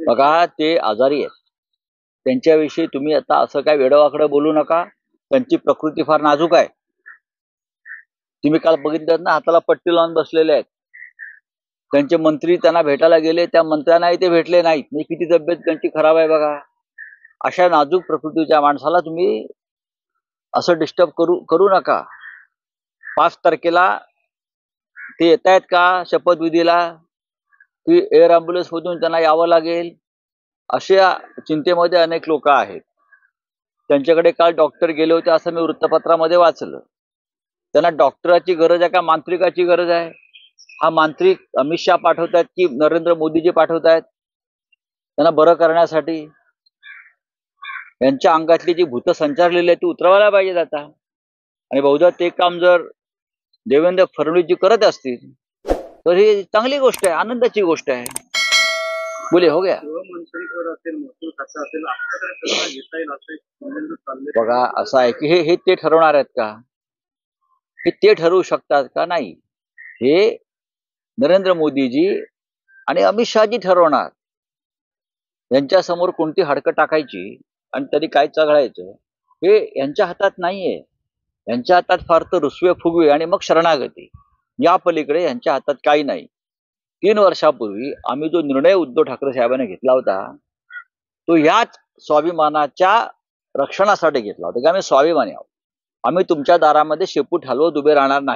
बघा, ते आजारी आहेत, त्यांच्याविषयी तुम्ही आता असं काय वेडवाकडं बोलू नका. त्यांची प्रकृती फार नाजूक आहे. तुम्ही काल बघितलं ना, हाताला पट्टी लावून बसलेले आहेत. त्यांचे मंत्री त्यांना भेटायला गेले, त्या मंत्र्यांनाही ते भेटले नाहीत. म्हणजे किती तब्येत त्यांची खराब आहे बघा. अशा नाजूक प्रकृतीच्या माणसाला तुम्ही असं डिस्टर्ब करू नका. 5 तारखेला ते येत आहेत का शपथविधीला, की एअर ॲम्ब्युलन्स मधून त्यांना यावं लागेल, अशा चिंतेमध्ये अनेक लोक आहेत. त्यांच्याकडे काल डॉक्टर गेले होते असं मी वृत्तपत्रामध्ये वाचलं. त्यांना डॉक्टराची गरज आहे का मांत्रिकाची गरज आहे? हा मांत्रिक अमित शहा पाठवतात की नरेंद्र मोदीजी पाठवतायत त्यांना बरं करण्यासाठी? यांच्या अंगातली जी भूत संचारलेली आहे ती उतरवायला पाहिजेत आता. आणि बहुधा ते काम जर देवेंद्र फडणवीसजी करत असतील तर ही चांगली गोष्ट आहे, आनंदाची गोष्ट आहे. बोले हो गया. बघा, असं आहे की हे ते ठरवणार आहेत का? हे ते ठरवू शकतात का? नाही, हे नरेंद्र मोदीजी आणि अमित शहाजी ठरवणार. यांच्या समोर कोणती हाडकं टाकायची आणि तरी काय चघळायचं हे यांच्या हातात नाहीये. यांच्या हातात फार तर रुसवे फुगवे आणि मग शरणागती, या पलीकडे यांच्या हातात काही नाही. 3 वर्षापूर्वी आम्ही जो निर्णय उद्धव ठाकरे साहेबांनी घेतला होता तो याच स्वाभिमानाच्या रक्षणासाठी घेतला होता की आम्ही स्वाभिमानी आहोत. आम्ही तुमच्या दारामध्ये शेपूट हलवत उभे राहणार नाही.